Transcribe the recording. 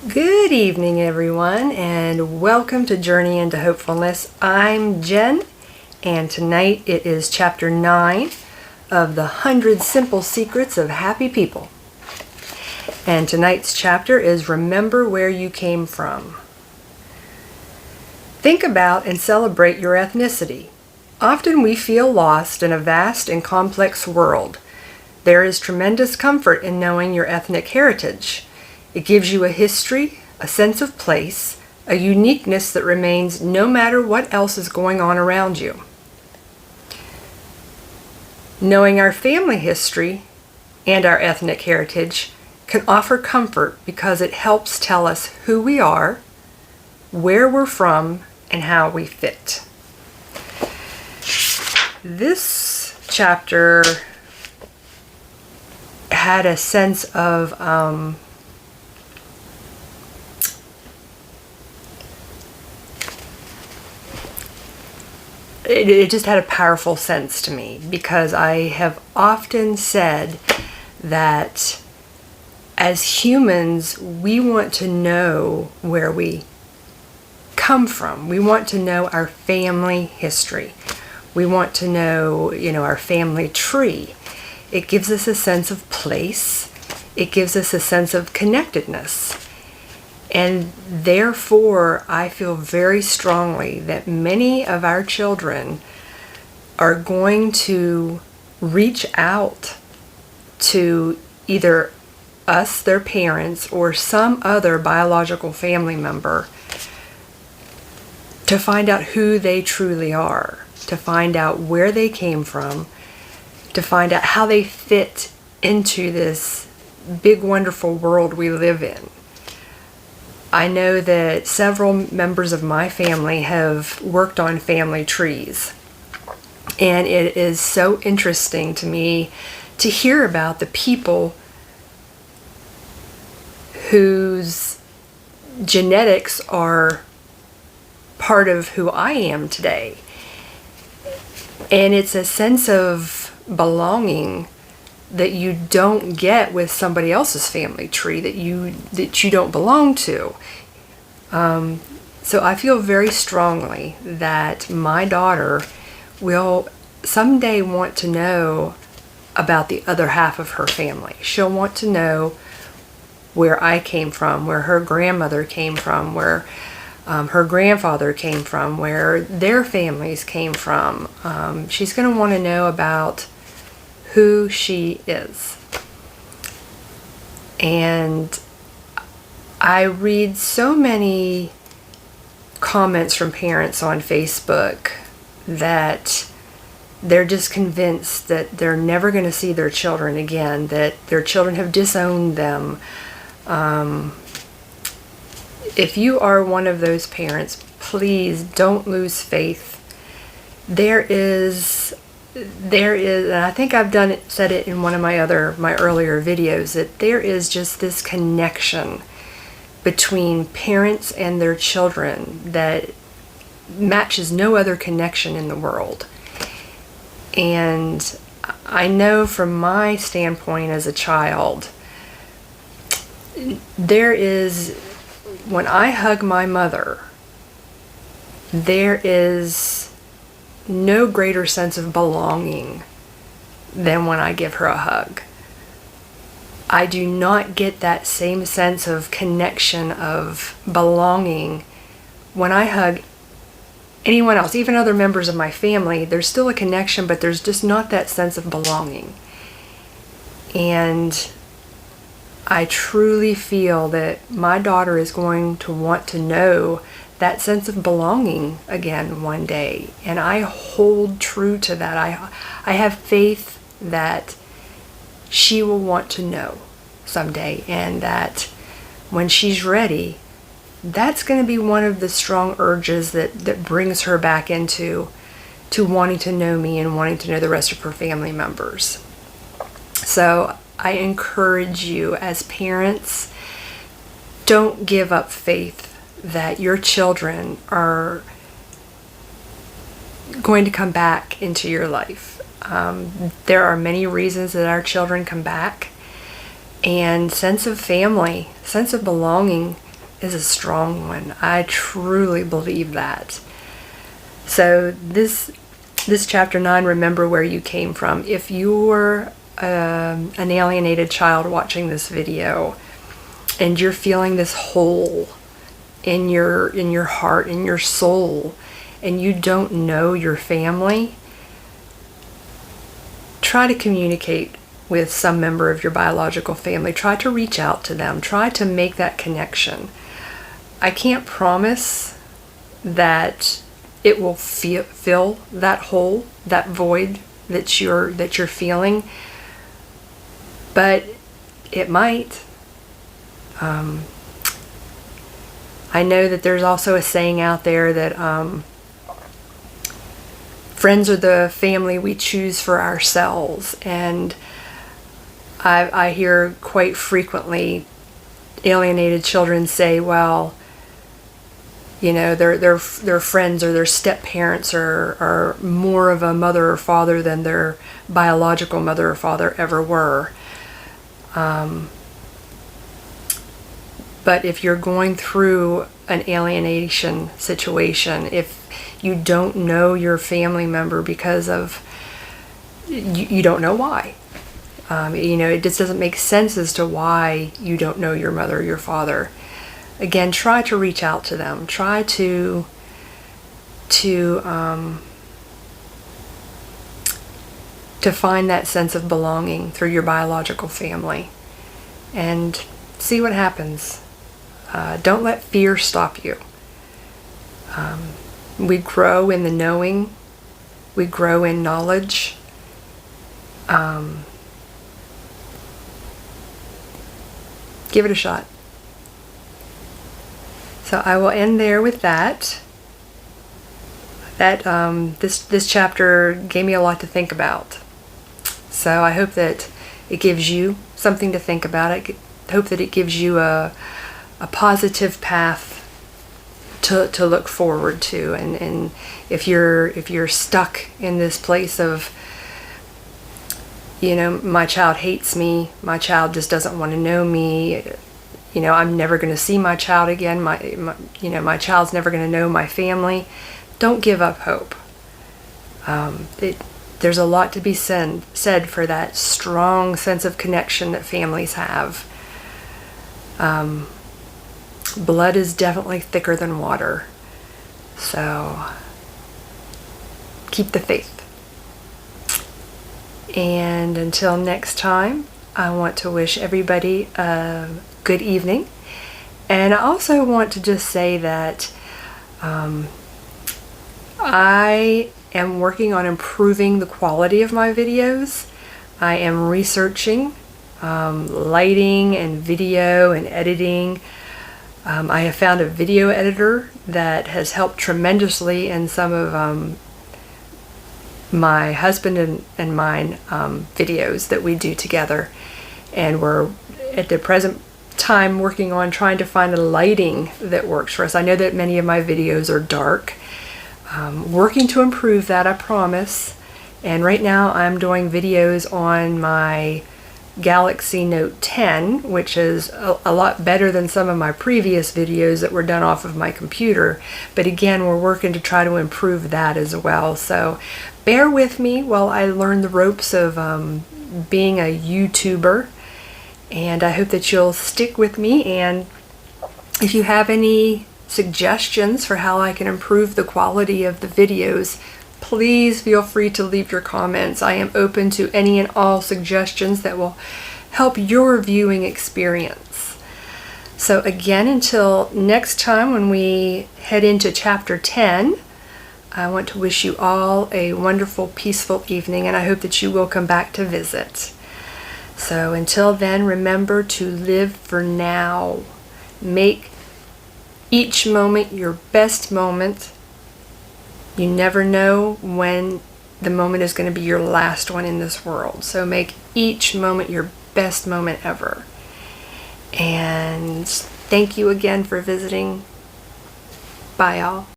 Good evening, everyone, and welcome to Journey into Hopefulness. I'm Jen, and tonight it is chapter 9 of the 100 Simple Secrets of Happy People. And tonight's chapter is Remember Where You Came From. Think about and celebrate your ethnicity. Often we feel lost in a vast and complex world. There is tremendous comfort in knowing your ethnic heritage. It gives you a history, a sense of place, a uniqueness that remains no matter what else is going on around you. Knowing our family history and our ethnic heritage can offer comfort because it helps tell us who we are, where we're from, and how we fit. This chapter had a sense of it just had a powerful sense to me, because I have often said that as humans, we want to know where we come from. We want to know our family history. We want to know, our family tree. It gives us a sense of place. It gives us a sense of connectedness. And therefore, I feel very strongly that many of our children are going to reach out to either us, their parents, or some other biological family member to find out who they truly are, to find out where they came from, to find out how they fit into this big, wonderful world we live in. I know that several members of my family have worked on family trees, and it is so interesting to me to hear about the people whose genetics are part of who I am today. And it's a sense of belonging that you don't get with somebody else's family tree that you don't belong to. So I feel very strongly that my daughter will someday want to know about the other half of her family. She'll want to know where I came from, where her grandmother came from, where her grandfather came from, where their families came from. She's going to want to know about who she is. And I read so many comments from parents on Facebook that they're just convinced that they're never going to see their children again, that their children have disowned them. If you are one of those parents, please don't lose faith. There is, and I think I've said it in one of my earlier videos, that there is just this connection between parents and their children that matches no other connection in the world. And I know from my standpoint as a child, when I hug my mother, there is no greater sense of belonging than when I give her a hug. I do not get that same sense of connection, of belonging, when I hug anyone else, even other members of my family. There's still a connection, but there's just not that sense of belonging. And I truly feel that my daughter is going to want to know that sense of belonging again one day. And I hold true to that. I have faith that she will want to know someday, and that when she's ready, that's going to be one of the strong urges that brings her back into wanting to know me and wanting to know the rest of her family members. So I encourage you as parents, don't give up faith that your children are going to come back into your life. There are many reasons that our children come back, and sense of family, sense of belonging is a strong one. I truly believe that. So this chapter 9, remember where you came from. If you're an alienated child watching this video and you're feeling this hole in your heart, in your soul, and you don't know your family, try to communicate with some member of your biological family. Try to reach out to them. Try to make that connection. I can't promise that it will fill that hole, that void that you're feeling, but it might. I know that there's also a saying out there that friends are the family we choose for ourselves, and I hear quite frequently alienated children say, well, you know, their friends or their step-parents are more of a mother or father than their biological mother or father ever were. But if you're going through an alienation situation, if you don't know your family member because of, you don't know why. You know, it just doesn't make sense as to why you don't know your mother or your father. Again, try to reach out to them. Try to find that sense of belonging through your biological family and see what happens. Don't let fear stop you. We grow in the knowing. We grow in knowledge. Give it a shot. So I will end there with that. This chapter gave me a lot to think about. So I hope that it gives you something to think about. I hope that it gives you a positive path to look forward to. And if you're stuck in this place of, you know, my child hates me, my child just doesn't want to know me, you know, I'm never going to see my child again, my child's never going to know my family, don't give up hope. There's a lot to be said for that strong sense of connection that families have. Blood is definitely thicker than water. So keep the faith. And until next time, I want to wish everybody a good evening. And I also want to just say that I am working on improving the quality of my videos. I am researching lighting and video and editing. I have found a video editor that has helped tremendously in some of my husband and mine videos that we do together. And we're at the present time working on trying to find a lighting that works for us. I know that many of my videos are dark. Working to improve that, I promise. And right now I'm doing videos on my Galaxy Note 10, which is a lot better than some of my previous videos that were done off of my computer. But again, we're working to try to improve that as well. So bear with me while I learn the ropes of being a YouTuber. And I hope that you'll stick with me. And if you have any suggestions for how I can improve the quality of the videos, please feel free to leave your comments. I am open to any and all suggestions that will help your viewing experience. So again, until next time when we head into chapter 10, I want to wish you all a wonderful, peaceful evening, and I hope that you will come back to visit. So until then, remember to live for now. Make each moment your best moment. You never know when the moment is going to be your last one in this world. So make each moment your best moment ever. And thank you again for visiting. Bye, y'all.